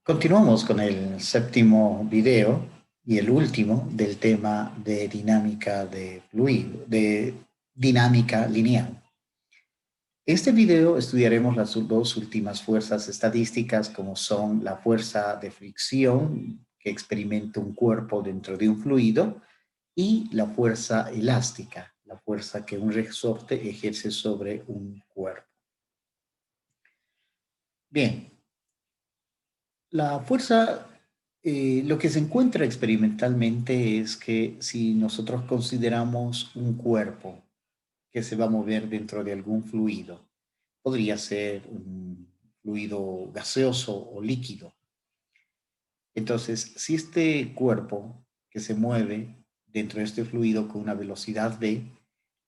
Continuamos con el séptimo video y el último del tema de dinámica de fluido, de dinámica lineal. En este video estudiaremos las dos últimas fuerzas estadísticas, como son la fuerza de fricción que experimenta un cuerpo dentro de un fluido y la fuerza elástica, la fuerza que un resorte ejerce sobre un cuerpo. Bien, la fuerza, lo que se encuentra experimentalmente es que si nosotros consideramos un cuerpo que se va a mover dentro de algún fluido, podría ser un fluido gaseoso o líquido. Entonces, si este cuerpo que se mueve dentro de este fluido con una velocidad v,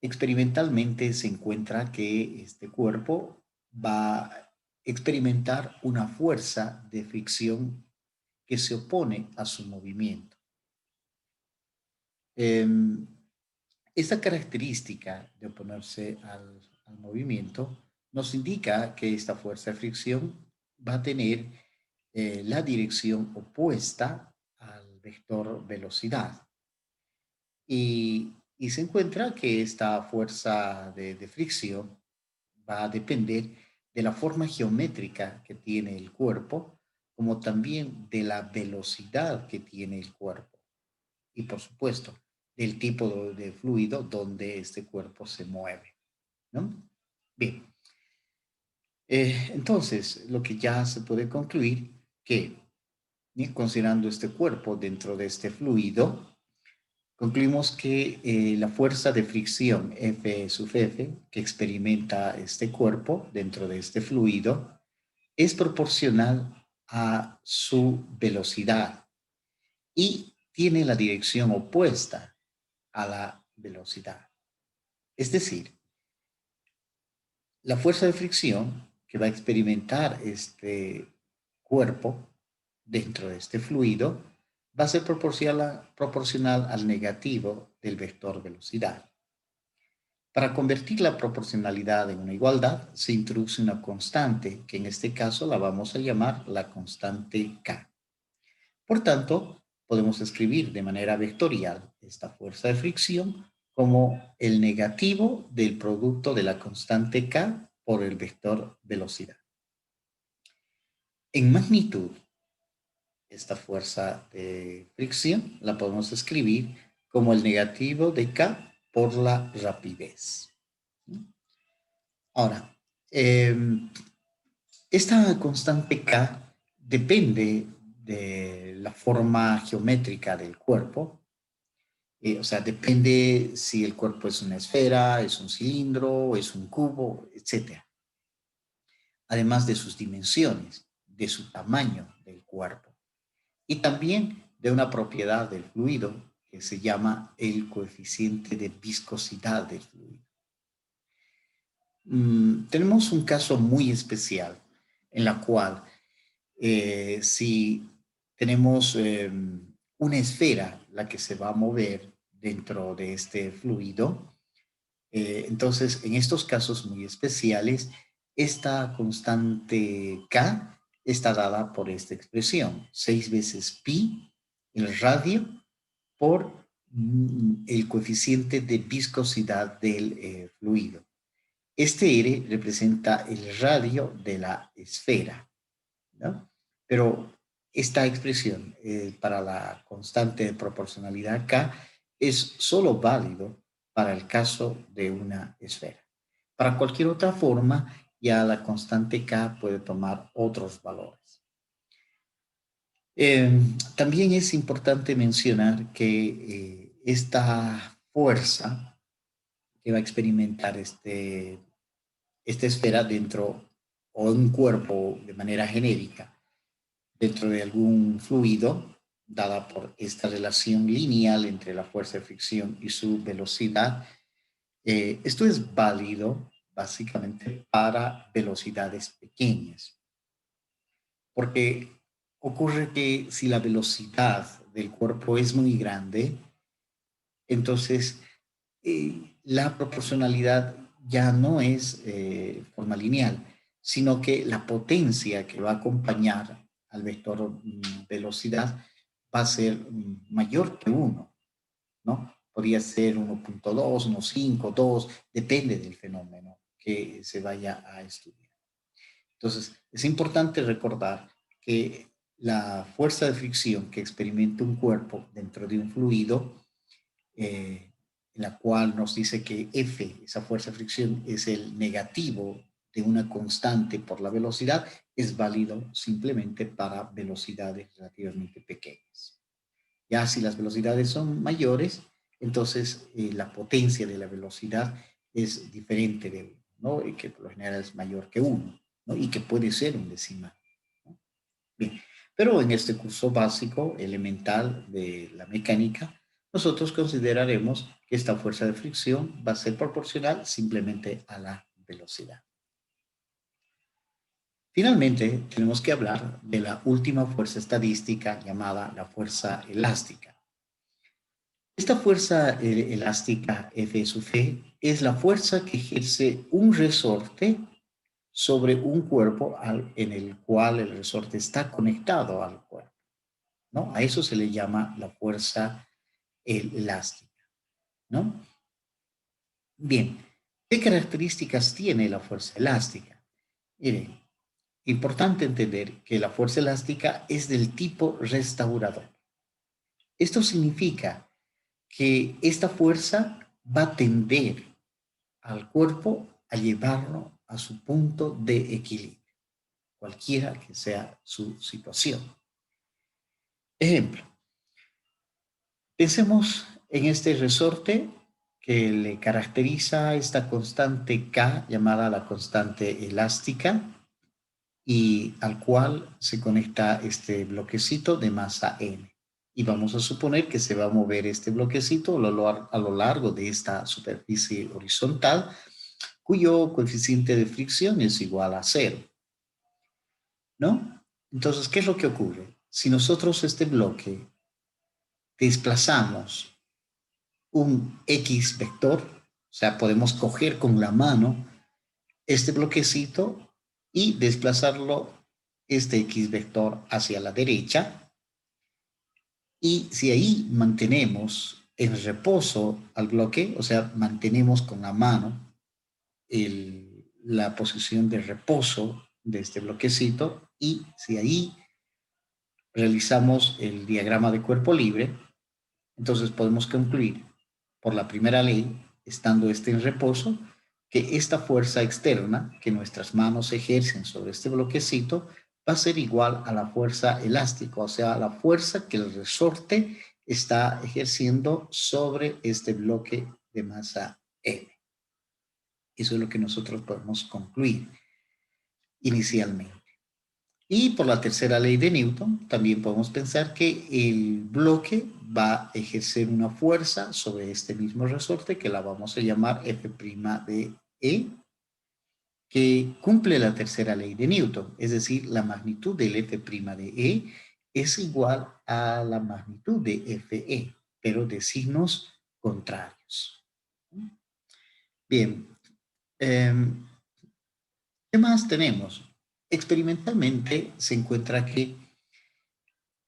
experimentalmente se encuentra que este cuerpo va a experimentar una fuerza de fricción que se opone a su movimiento. Esta característica de oponerse al movimiento nos indica que esta fuerza de fricción va a tener la dirección opuesta al vector velocidad. Y se encuentra que esta fuerza de fricción va a depender de la forma geométrica que tiene el cuerpo, como también de la velocidad que tiene el cuerpo. Y por supuesto, del tipo de fluido donde este cuerpo se mueve, ¿no? Bien, entonces lo que ya se puede concluir que, considerando este cuerpo dentro de este fluido, concluimos que la fuerza de fricción F sub F que experimenta este cuerpo dentro de este fluido es proporcional a su velocidad y tiene la dirección opuesta a la velocidad. Es decir, la fuerza de fricción que va a experimentar este cuerpo dentro de este fluido va a ser proporcional al negativo del vector velocidad. Para convertir la proporcionalidad en una igualdad, se introduce una constante, que en este caso la vamos a llamar la constante K. Por tanto, podemos escribir de manera vectorial esta fuerza de fricción como el negativo del producto de la constante K por el vector velocidad. En magnitud, esta fuerza de fricción la podemos escribir como el negativo de K por la rapidez. Ahora, esta constante K depende de la forma geométrica del cuerpo. O sea, depende si el cuerpo es una esfera, es un cilindro, es un cubo, etc. Además de sus dimensiones, de su tamaño del cuerpo y también de una propiedad del fluido que se llama el coeficiente de viscosidad del fluido. Tenemos un caso muy especial en la cual si tenemos una esfera la que se va a mover dentro de este fluido, entonces en estos casos muy especiales, esta constante K está dada por esta expresión, 6 veces pi, el radio, por el coeficiente de viscosidad del fluido. Este R representa el radio de la esfera, ¿no? Pero esta expresión para la constante de proporcionalidad K es solo válido para el caso de una esfera. Para cualquier otra forma, ya la constante K puede tomar otros valores. También es importante mencionar que esta fuerza que va a experimentar esta esfera dentro o un cuerpo de manera genérica dentro de algún fluido, dada por esta relación lineal entre la fuerza de fricción y su velocidad. Esto es válido básicamente para velocidades pequeñas, porque ocurre que si la velocidad del cuerpo es muy grande, entonces la proporcionalidad ya no es forma lineal, sino que la potencia que va a acompañar al vector velocidad va a ser mayor que 1, ¿no? Podría ser 1.2, 1.5, 2, depende del fenómeno que se vaya a estudiar. Entonces, es importante recordar que la fuerza de fricción que experimenta un cuerpo dentro de un fluido, en la cual nos dice que F, esa fuerza de fricción, es el negativo de una constante por la velocidad, es válido simplemente para velocidades relativamente pequeñas. Ya si las velocidades son mayores, entonces la potencia de la velocidad es diferente de 1, ¿no? Y que por lo general es mayor que 1, ¿no? Y que puede ser un decimal, ¿no? Bien, pero en este curso básico, elemental de la mecánica, nosotros consideraremos que esta fuerza de fricción va a ser proporcional simplemente a la velocidad. Finalmente, tenemos que hablar de la última fuerza estadística llamada la fuerza elástica. Esta fuerza elástica F sub G es la fuerza que ejerce un resorte sobre un cuerpo en el cual el resorte está conectado al cuerpo, ¿no? A eso se le llama la fuerza elástica, ¿no? Bien, ¿qué características tiene la fuerza elástica? Miren, importante entender que la fuerza elástica es del tipo restaurador. Esto significa que esta fuerza va a tender al cuerpo a llevarlo a su punto de equilibrio, cualquiera que sea su situación. Ejemplo, pensemos en este resorte que le caracteriza esta constante K llamada la constante elástica y al cual se conecta este bloquecito de masa M. Y vamos a suponer que se va a mover este bloquecito a lo largo de esta superficie horizontal, cuyo coeficiente de fricción es igual a 0, ¿no? Entonces, ¿qué es lo que ocurre? Si nosotros este bloque desplazamos un X vector, o sea, podemos coger con la mano este bloquecito y desplazarlo este X vector hacia la derecha. Y si ahí mantenemos en reposo al bloque, o sea, mantenemos con la mano la posición de reposo de este bloquecito, y si ahí realizamos el diagrama de cuerpo libre, entonces podemos concluir por la primera ley, estando este en reposo, que esta fuerza externa que nuestras manos ejercen sobre este bloquecito va a ser igual a la fuerza elástica, o sea, a la fuerza que el resorte está ejerciendo sobre este bloque de masa M. Eso es lo que nosotros podemos concluir inicialmente. Y por la tercera ley de Newton, también podemos pensar que el bloque va a ejercer una fuerza sobre este mismo resorte que la vamos a llamar F' de E, que cumple la tercera ley de Newton, es decir, la magnitud del F' de E es igual a la magnitud de Fe, pero de signos contrarios. Bien, ¿qué más tenemos? Experimentalmente se encuentra que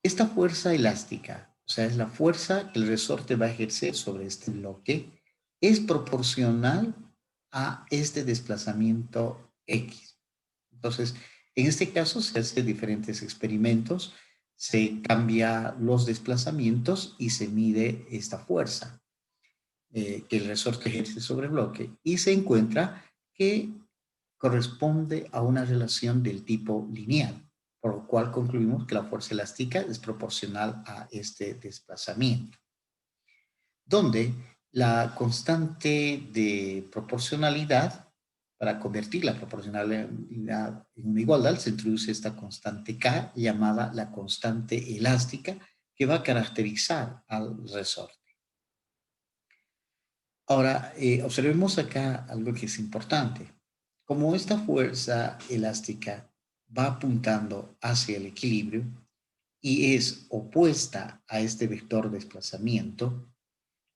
esta fuerza elástica, o sea, es la fuerza que el resorte va a ejercer sobre este bloque, es proporcional a este desplazamiento X. Entonces, en este caso se hacen diferentes experimentos, se cambia los desplazamientos y se mide esta fuerza que el resorte ejerce sobre el bloque, y se encuentra que corresponde a una relación del tipo lineal, por lo cual concluimos que la fuerza elástica es proporcional a este desplazamiento, donde la constante de proporcionalidad, para convertir la proporcionalidad en una igualdad, se introduce esta constante K llamada la constante elástica, que va a caracterizar al resorte. Ahora, observemos acá algo que es importante. Como esta fuerza elástica va apuntando hacia el equilibrio y es opuesta a este vector de desplazamiento,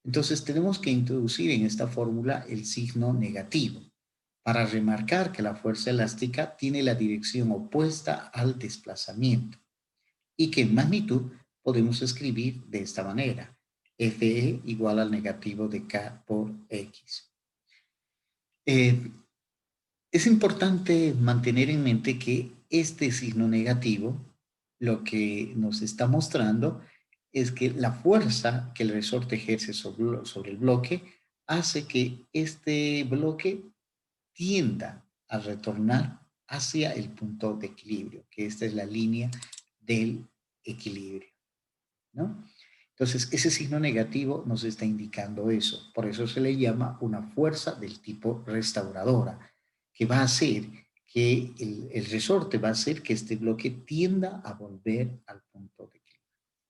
entonces tenemos que introducir en esta fórmula el signo negativo para remarcar que la fuerza elástica tiene la dirección opuesta al desplazamiento. y que en magnitud podemos escribir de esta manera. Fe igual al negativo de K por X. Es importante mantener en mente que este signo negativo lo que nos está mostrando es que la fuerza que el resorte ejerce sobre el bloque hace que este bloque tienda a retornar hacia el punto de equilibrio, que esta es la línea del equilibrio, ¿no? Entonces, ese signo negativo nos está indicando eso. Por eso se le llama una fuerza del tipo restauradora, que va a hacer que el resorte va a hacer que este bloque tienda a volver al punto de equilibrio.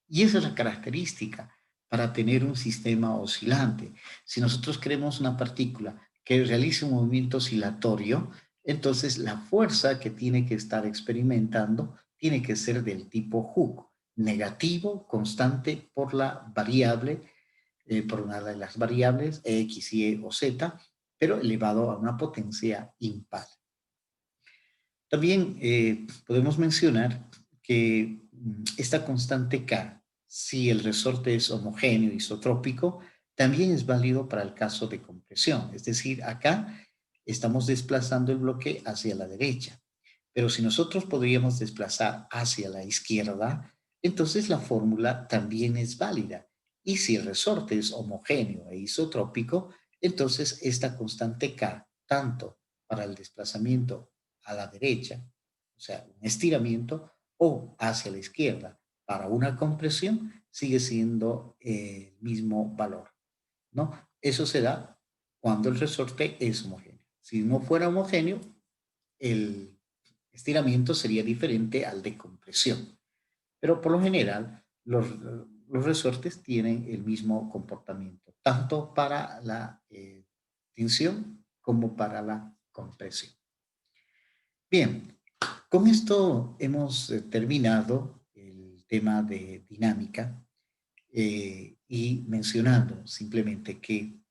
Y esa es la característica para tener un sistema oscilante. Si nosotros queremos una partícula que realice un movimiento oscilatorio, entonces la fuerza que tiene que estar experimentando tiene que ser del tipo Hooke, negativo, constante por la variable, por una de las variables X, Y o Z, pero elevado a una potencia impar. También podemos mencionar que esta constante K, si el resorte es homogéneo isotrópico, también es válido para el caso de compresión. Es decir, acá estamos desplazando el bloque hacia la derecha. Pero si nosotros podríamos desplazar hacia la izquierda, entonces la fórmula también es válida. Y si el resorte es homogéneo e isotrópico, entonces esta constante K, tanto para el desplazamiento a la derecha, o sea, un estiramiento, o hacia la izquierda para una compresión, sigue siendo el mismo valor, ¿no? Eso se da cuando el resorte es homogéneo. Si no fuera homogéneo, el estiramiento sería diferente al de compresión. Pero por lo general, los resortes tienen el mismo comportamiento, tanto para la tensión como para la compresión. Bien, con esto hemos terminado el tema de dinámica y mencionando simplemente que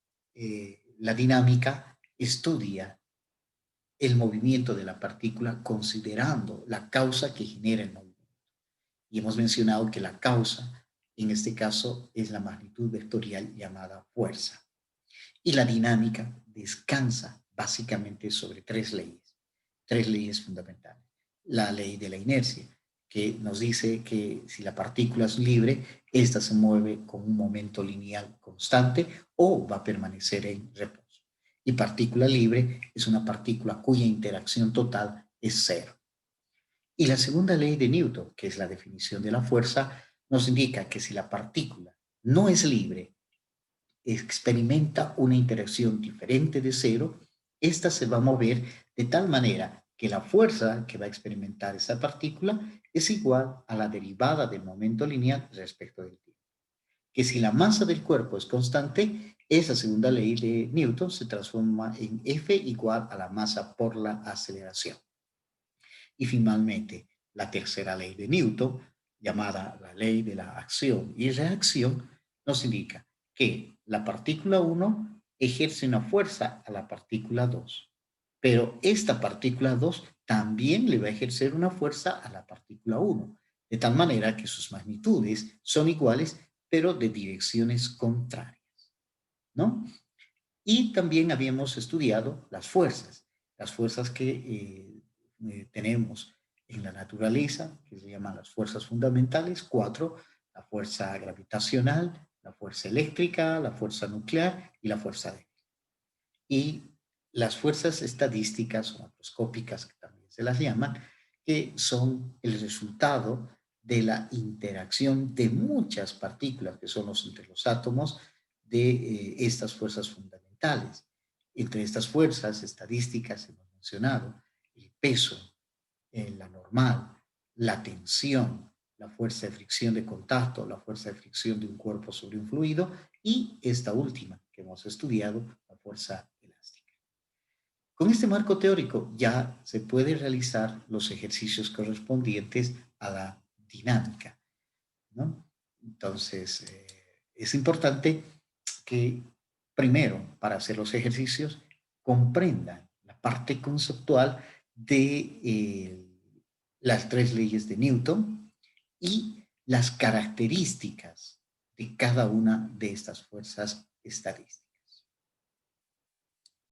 la dinámica estudia el movimiento de la partícula considerando la causa que genera el movimiento. Y hemos mencionado que la causa, en este caso, es la magnitud vectorial llamada fuerza. Y la dinámica descansa básicamente sobre tres leyes fundamentales. La ley de la inercia, que nos dice que si la partícula es libre, ésta se mueve con un momento lineal constante o va a permanecer en reposo. Y partícula libre es una partícula cuya interacción total es cero. Y la segunda ley de Newton, que es la definición de la fuerza, nos indica que si la partícula no es libre, experimenta una interacción diferente de cero, esta se va a mover de tal manera que la fuerza que va a experimentar esa partícula es igual a la derivada del momento lineal respecto del tiempo. Que si la masa del cuerpo es constante, esa segunda ley de Newton se transforma en F igual a la masa por la aceleración. Y finalmente, la tercera ley de Newton, llamada la ley de la acción y reacción, nos indica que la partícula 1 ejerce una fuerza a la partícula 2, pero esta partícula 2 también le va a ejercer una fuerza a la partícula 1, de tal manera que sus magnitudes son iguales, pero de direcciones contrarias, ¿no? Y también habíamos estudiado las fuerzas que tenemos en la naturaleza, que se llaman las fuerzas fundamentales, cuatro: la fuerza gravitacional, la fuerza eléctrica, la fuerza nuclear y la fuerza débil. Y las fuerzas estadísticas o macroscópicas, que también se las llaman, que son el resultado de la interacción de muchas partículas, que son entre los átomos, de estas fuerzas fundamentales. Entre estas fuerzas estadísticas hemos mencionado el peso, la normal, la tensión, la fuerza de fricción de contacto, la fuerza de fricción de un cuerpo sobre un fluido y esta última que hemos estudiado, la fuerza elástica. Con este marco teórico ya se puede realizar los ejercicios correspondientes a la dinámica, ¿no? Entonces, es importante que primero, para hacer los ejercicios, comprendan la parte conceptual de las tres leyes de Newton y las características de cada una de estas fuerzas estadísticas.